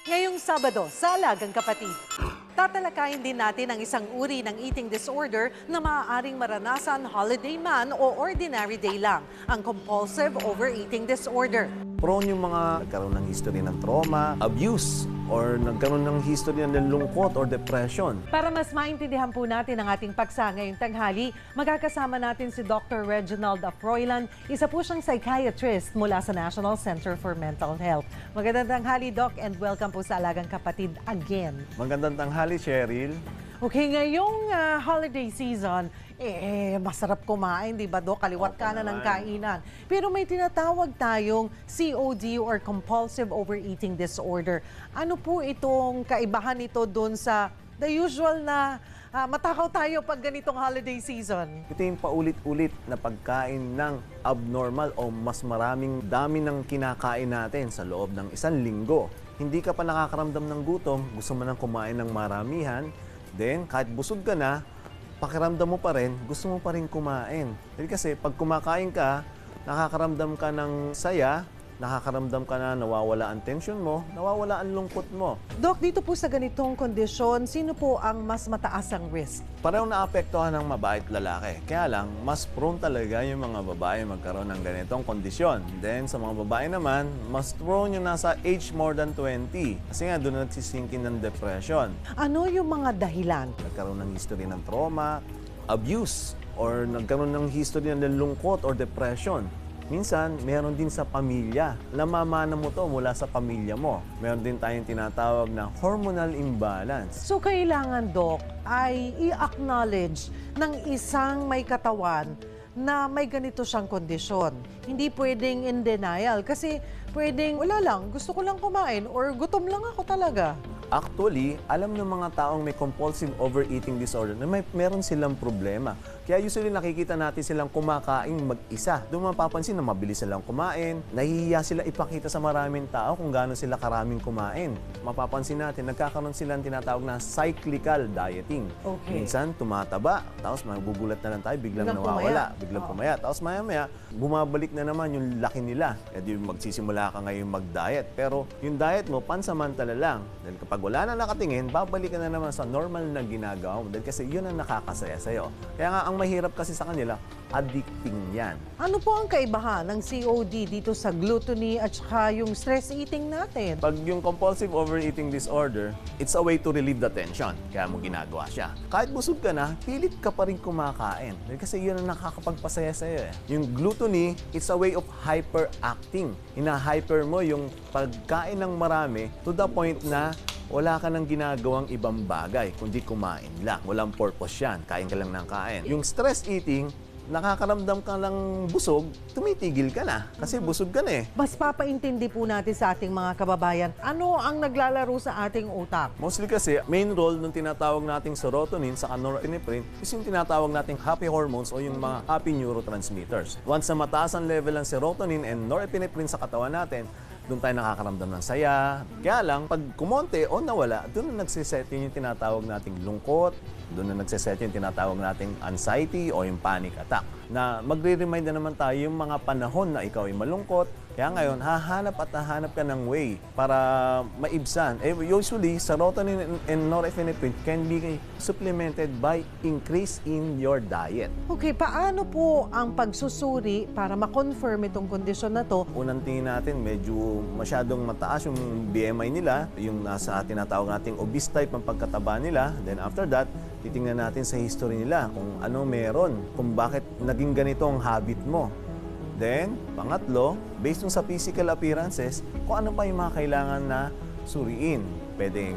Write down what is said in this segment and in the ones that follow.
Ngayong Sabado, sa Alagang Kapatid, tatalakayin din natin ang isang uri ng eating disorder na maaaring maranasan holiday man o ordinary day lang, ang compulsive overeating disorder. Prone yung mga nagkaroon ng history ng trauma, abuse, or nagkaroon ng history ng lungkot or depression. Para mas maintindihan po natin ang ating paksa ngayong tanghali, magkakasama natin si Dr. Reginald Afroilan, isa po siyang psychiatrist mula sa National Center for Mental Health. Magandang tanghali, Doc, and welcome po sa Alagang Kapatid again. Magandang tanghali, Cheryl. Okay, ngayong holiday season, masarap kumain, di ba, Dok? Kaliwat ka na ng kainan. Pero may tinatawag tayong COD or Compulsive Overeating Disorder. Ano po itong kaibahan nito doon sa the usual na matakaw tayo pag ganitong holiday season? Ito yung paulit-ulit na pagkain ng abnormal o mas maraming dami ng kinakain natin sa loob ng isang linggo. Hindi ka pa nakakaramdam ng gutom, gusto mo nang kumain ng maramihan, then kahit busog ka na, pakiramdam mo pa rin, gusto mo pa rin kumain. Kasi pag kumakain ka, nakakaramdam ka ng saya, nakakaramdam ka na nawawala ang tension mo, nawawala ang lungkot mo. Dok, dito po sa ganitong kondisyon, sino po ang mas mataas ang risk? Pareho naapektuhan ng mabait lalaki. Kaya lang, mas prone talaga yung mga babae magkaroon ng ganitong kondisyon. Then, sa mga babae naman, mas prone yung nasa age more than 20. Kasi nga, doon nagsisingkin ng depression. Ano yung mga dahilan? Nagkaroon ng history ng trauma, abuse, or nagkaroon ng history ng lungkot or depression. Minsan, meron din sa pamilya. Namamana mo to mula sa pamilya mo. Meron din tayong tinatawag na hormonal imbalance. So kailangan, Doc, ay i-acknowledge ng isang may katawan na may ganito siyang kondisyon. Hindi pwedeng in denial kasi pwedeng wala lang, gusto ko lang kumain or gutom lang ako talaga. Actually, alam ng mga taong may compulsive overeating disorder na meron silang problema. Kaya usually nakikita natin silang kumakain mag-isa. Doon mapapansin na mabilis silang kumain, nahihiya sila ipakita sa maraming tao kung gaano sila karaming kumain. Mapapansin natin, nagkakaroon silang tinatawag na cyclical dieting. Okay. Minsan, tumataba, tapos magugulat na lang tayo, biglang nawawala, biglang pumaya. Tapos maya-maya, bumabalik na naman yung laki nila. At yung magsisimula ka ngayon mag-diet. Pero yung diet mo, pansamantala lang. Dahil kapag wala na nakatingin, babalik ka na naman sa normal na ginagawa mo. Dahil kasi yun ang nakakasaya sa'yo. Kaya nga, ang mahirap kasi sa kanila, addicting yan. Ano po ang kaibahan ng COD dito sa gluttony at saka yung stress eating natin? Pag yung compulsive overeating disorder, it's a way to relieve the tension. Kaya mo ginagawa siya. Kahit busog ka na, pilit ka pa rin kumakain. Dahil kasi yun ang nakakapagpasaya sa'yo eh. Yung gluttony, it's a way of hyperacting. Ina-hyper mo yung pagkain ng marami to the point na wala ka nang ginagawang ibang bagay, kundi kumain lang. Walang purpose yan. Kain ka lang ng kain. Yung stress eating, nakakaramdam ka lang busog, tumitigil ka na. Kasi busog ka na eh. Mas papaintindi po natin sa ating mga kababayan, ano ang naglalaro sa ating utak? Mostly kasi, main role ng tinatawag nating serotonin sa norepinephrine is yung tinatawag nating happy hormones o yung mga happy neurotransmitters. Once na mataas ang level ng serotonin and norepinephrine sa katawan natin, doon tayo nakakaramdam ng saya. Kaya lang, pag kumonte o nawala, doon na nagsiset yung tinatawag nating lungkot, doon na nagsiset yung tinatawag nating anxiety o yung panic attack. Na magre-remind na naman tayo yung mga panahon na ikaw ay malungkot. Kaya ngayon, hahanap at hahanap ka ng way para maibsan. Usually, serotonin and norepinephrine can be supplemented by increase in your diet. Okay, paano po ang pagsusuri para ma-confirm itong kondisyon na to? Unang tingin natin, medyo masyadong mataas yung BMI nila, yung nasa tinatawag nating obese type ang pagkataba nila. Then after that, titingnan natin sa history nila kung ano meron, kung bakit naging ganito ang habit mo. Then, pangatlo, based sa physical appearances, kung ano pa yung mga kailangan na suriin. Pwedeng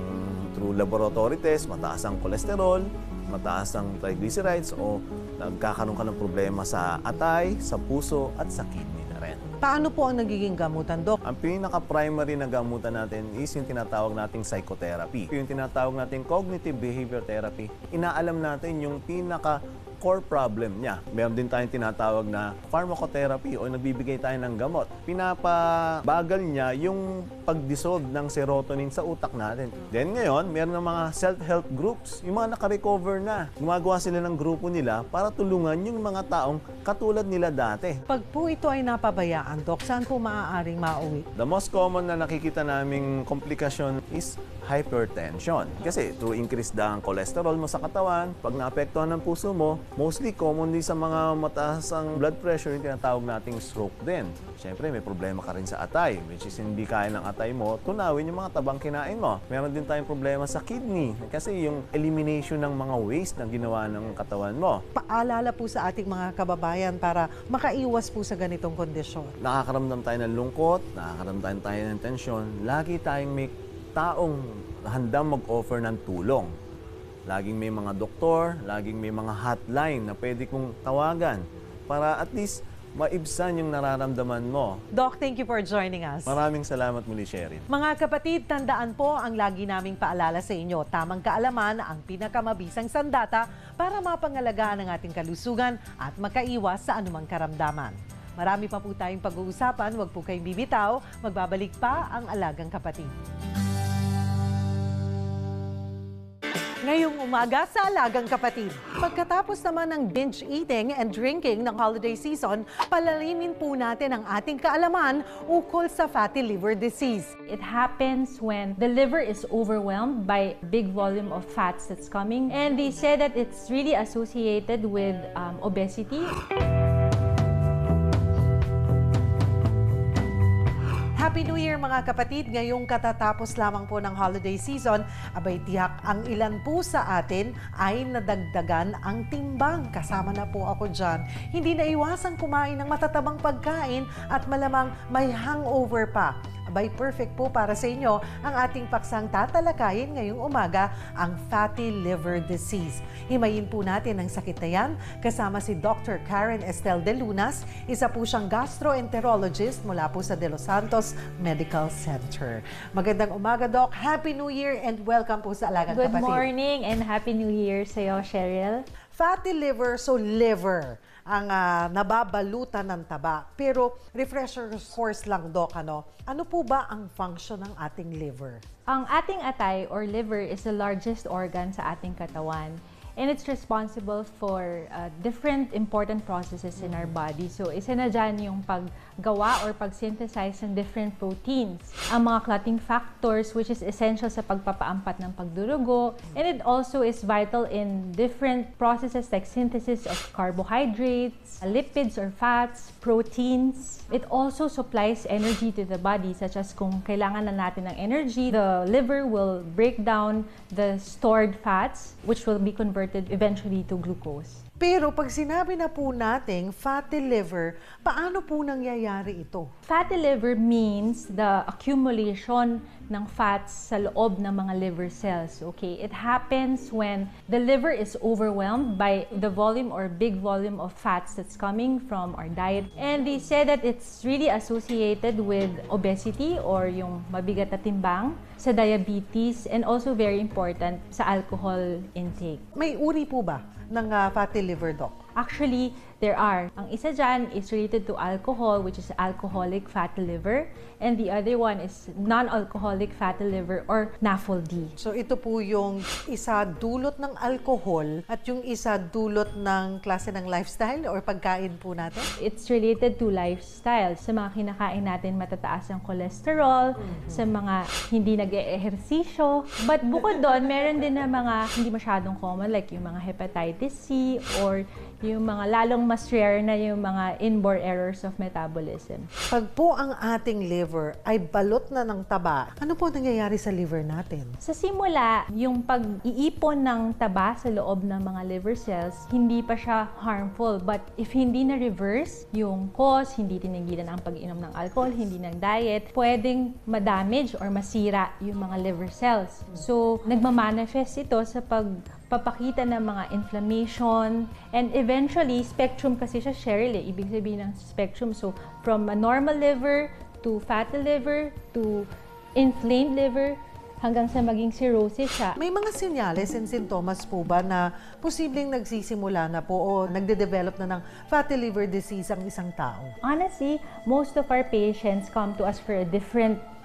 through laboratory test, mataas ang kolesterol, mataas ang triglycerides, o nagkakaroon ka ng problema sa atay, sa puso, at sa kidney na rin. Paano po ang nagiging gamutan, Dok? Ang pinaka-primary na gamutan natin is yung tinatawag nating psychotherapy. Yung tinatawag nating cognitive behavior therapy. Inaalam natin yung pinaka core problem niya. Meron din tayong tinatawag na pharmacotherapy o nagbibigay tayo ng gamot. Pinapabagal niya yung pag-dissolve ng serotonin sa utak natin. Then ngayon, meron ng mga self-help groups, yung mga naka-recover na. Gumagawa sila ng grupo nila para tulungan yung mga taong katulad nila dati. Pag po ito ay napabayaan, Dok, saan po maaaring mauwi? The most common na nakikita naming komplikasyon is hypertension. Kasi through increased ang cholesterol mo sa katawan, pag naapektuhan ng puso mo, mostly commonly sa mga mataas ang blood pressure, yung tinatawag nating stroke din. Siyempre, may problema ka rin sa atay, which is hindi kaya ng atay mo, tunawin yung mga tabang kinain mo. Meron din tayong problema sa kidney, kasi yung elimination ng mga waste na ginawa ng katawan mo. Paalala po sa ating mga kababayan para makaiwas po sa ganitong kondisyon. Nakakaramdam tayo ng lungkot, nakakaramdam tayo ng tensyon, lagi tayong may taong handang mag-offer ng tulong. Laging may mga doktor, laging may mga hotline na pwede kong tawagan para at least maibsan yung nararamdaman mo. Doc, thank you for joining us. Maraming salamat muli, Sheryl. Mga kapatid, tandaan po ang lagi naming paalala sa inyo. Tamang kaalaman ang pinakamabisang sandata para mapangalagaan ang ating kalusugan at makaiwas sa anumang karamdaman. Marami pa po tayong pag-uusapan, huwag po kayong bibitaw. Magbabalik pa ang Alagang Kapatid. Ngayong umaga sa Alagang Kapatid. Pagkatapos naman ng binge eating and drinking ng holiday season, palalimin po natin ang ating kaalaman ukol sa fatty liver disease. It happens when the liver is overwhelmed by big volume of fats that's coming, and they say that it's really associated with obesity. Happy New Year mga kapatid! Ngayong katatapos lamang po ng holiday season, abay tiyak ang ilan po sa atin ay nadagdagan ang timbang. Kasama na po ako dyan. Hindi na iwasang kumain ng matatabang pagkain at malamang may hangover pa. Abay perfect po para sa inyo ang ating paksang tatalakayin ngayong umaga, ang fatty liver disease. Himayin po natin ang sakit na yan kasama si Dr. Karen Estel de Lunas, isa po siyang gastroenterologist mula po sa De Los Santos Medical Center. Magandang umaga, Doc. Happy New Year and welcome po sa Alagang Good Kapatid. morning and Happy New Year sa'yo, Sheryl. Fatty liver, so liver ang nababalutan ng taba. Pero refresher course lang, Doc, ano po ba ang function ng ating liver? Ang ating atay or liver is the largest organ sa ating katawan. And it's responsible for different important processes in our body. So, isa na dyan yung paggawa or pag-synthesize ng different proteins. Ang mga clotting factors, which is essential sa pagpapaampat ng pagdurugo. And it also is vital in different processes like synthesis of carbohydrates, lipids or fats, proteins. It also supplies energy to the body, such as kung kailangan na natin ng energy, the liver will break down the stored fats, which will be converted eventually to glucose. Pero pag sinabi na po nating fatty liver, paano po nangyayari ito? Fatty liver means the accumulation ng fats sa loob ng mga liver cells. Okay, it happens when the liver is overwhelmed by the volume or big volume of fats that's coming from our diet. And they say that it's really associated with obesity or yung mabigat na timbang, sa diabetes, and also very important sa alcohol intake. May uri po ba ng fatty liver, Doc? Actually, there are. Ang isa dyan is related to alcohol, which is alcoholic fatty liver. And the other one is non-alcoholic fatty liver or NAFLD. So ito po yung isa dulot ng alcohol at yung isa dulot ng klase ng lifestyle or pagkain po natin? It's related to lifestyle. Sa mga kinakain natin, matataas ang cholesterol, sa mga hindi nag-ehersisyo. But bukod doon, meron din na mga hindi masyadong common like yung mga hepatitis C or yung mga lalong mas rare na yung mga inborn errors of metabolism. Pag po ang ating liver ay balot na ng taba, ano po nangyayari sa liver natin? Sa simula, yung pag-iipon ng taba sa loob ng mga liver cells, hindi pa siya harmful. But if hindi na-reverse yung cause, hindi tinigilan ang pag-inom ng alcohol, hindi ng diet, pwedeng ma-damage or masira yung mga liver cells. So, nagmamanifest ito sa pagpapakita ng mga inflammation, and eventually, spectrum kasi siya, Sheryl, ibig sabihin ng spectrum. So, from a normal liver to fatty liver to inflamed liver hanggang sa maging cirrhosis siya. May mga senyales and sintomas po ba na posibleng nagsisimula na po o nagde-develop na ng fatty liver disease ang isang tao? Honestly, most of our patients come to us for a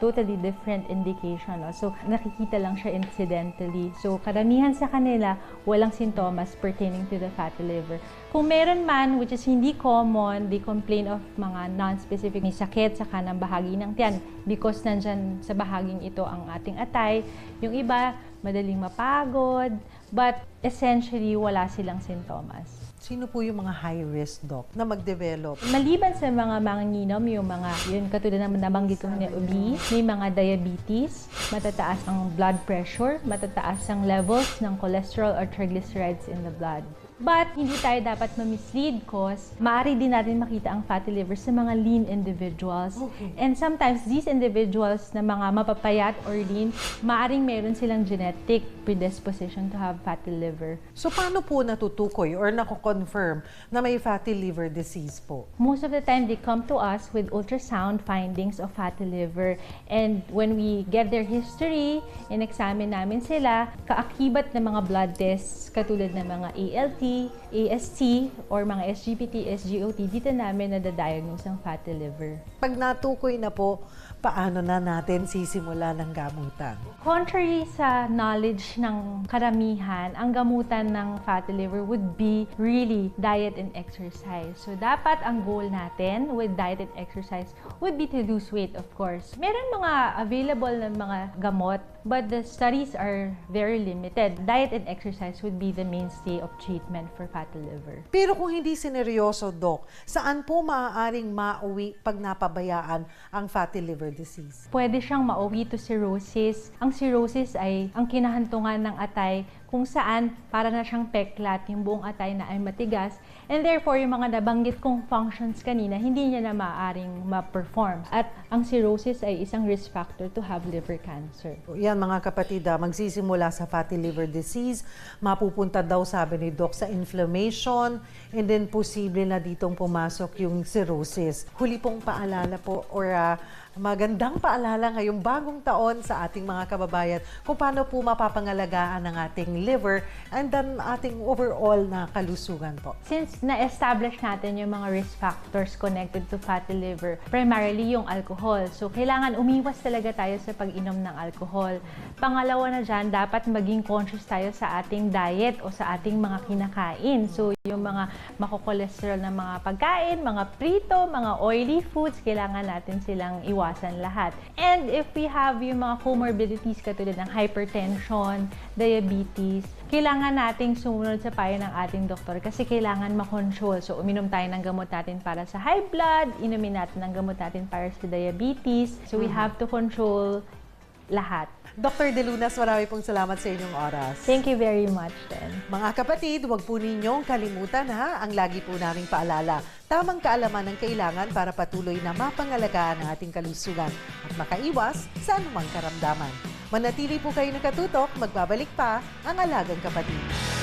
totally different indication. No? So, nakikita lang siya incidentally. So, karamihan sa kanila, walang sintomas pertaining to the fatty liver. Kung meron man, which is hindi common, they complain of mga non-specific, may sakit sa kanang bahagi ng tiyan because nandyan sa bahaging ito ang ating atay. Yung iba, madaling mapagod, but essentially, wala silang sintomas. Sino po yung mga high risk, Doc, na mag-develop? Maliban sa mga manginginom, yung mga, yun katulad naman nabanggit ko ni obese, may mga diabetes, matataas ang blood pressure, matataas ang levels ng cholesterol or triglycerides in the blood. But hindi tayo dapat ma-mislead cause maaari din natin makita ang fatty liver sa mga lean individuals. Okay. And sometimes these individuals na mga mapapayat or lean, maaring meron silang genetic predisposition to have fatty liver. So, paano po natutukoy or nako-confirm na may fatty liver disease po? Most of the time, they come to us with ultrasound findings of fatty liver. And when we get their history, in-examine namin sila, kaakibat ng mga blood tests, katulad ng mga ALT, AST, or mga SGPT, SGOT, dito namin na-diagnose ang fatty liver. Pag natukoy na po, paano na natin sisimula ng gamutan? Contrary sa knowledge ng karamihan, ang gamutan ng fatty liver would be really diet and exercise. So, dapat ang goal natin with diet and exercise would be to lose weight, of course. Meron mga available na mga gamot, but the studies are very limited. Diet and exercise would be the mainstay of treatment for fatty liver. Pero kung hindi sineryoso, Doc, saan po maaaring mauwi pag napabayaan ang fatty liver disease? Pwede siyang mauwi to cirrhosis. Ang cirrhosis ay ang kinahantungan ng atay kung saan para na siyang peklat, yung buong atay na ay matigas. And therefore, yung mga nabanggit kong functions kanina, hindi niya na maaaring ma-perform. At ang cirrhosis ay isang risk factor to have liver cancer. Yan mga kapatid, magsisimula sa fatty liver disease, mapupunta daw sabi ni Doc sa inflammation, and then posible na ditong pumasok yung cirrhosis. Huli pong paalala po or magandang paalala ngayong bagong taon sa ating mga kababayan kung paano po mapapangalagaan ang ating liver and then ating overall na kalusugan po. Since na-establish natin yung mga risk factors connected to fatty liver, primarily yung alcohol. So, kailangan umiwas talaga tayo sa pag-inom ng alcohol. Pangalawa na dyan, dapat maging conscious tayo sa ating diet o sa ating mga kinakain. So, yung mga makokolesterol na mga pagkain, mga prito, mga oily foods, kailangan natin silang iwasan lahat. And if we have yung mga comorbidities katulad ng hypertension, diabetes, kailangan nating sumunod sa payo ng ating doktor kasi kailangan makontrol. So, uminom tayo ng gamot natin para sa high blood, inumin natin ng gamot natin para sa diabetes. So, we have to control lahat. Dr. De Lunas, marami pong salamat sa inyong oras. Thank you very much, then. Mga kapatid, huwag po ninyong kalimutan ang lagi po naming paalala. Tamang kaalaman ang kailangan para patuloy na mapangalagaan ang ating kalusugan at makaiwas sa anumang karamdaman. Manatili po kayo nakatutok, magbabalik pa ang Alagang Kapatid.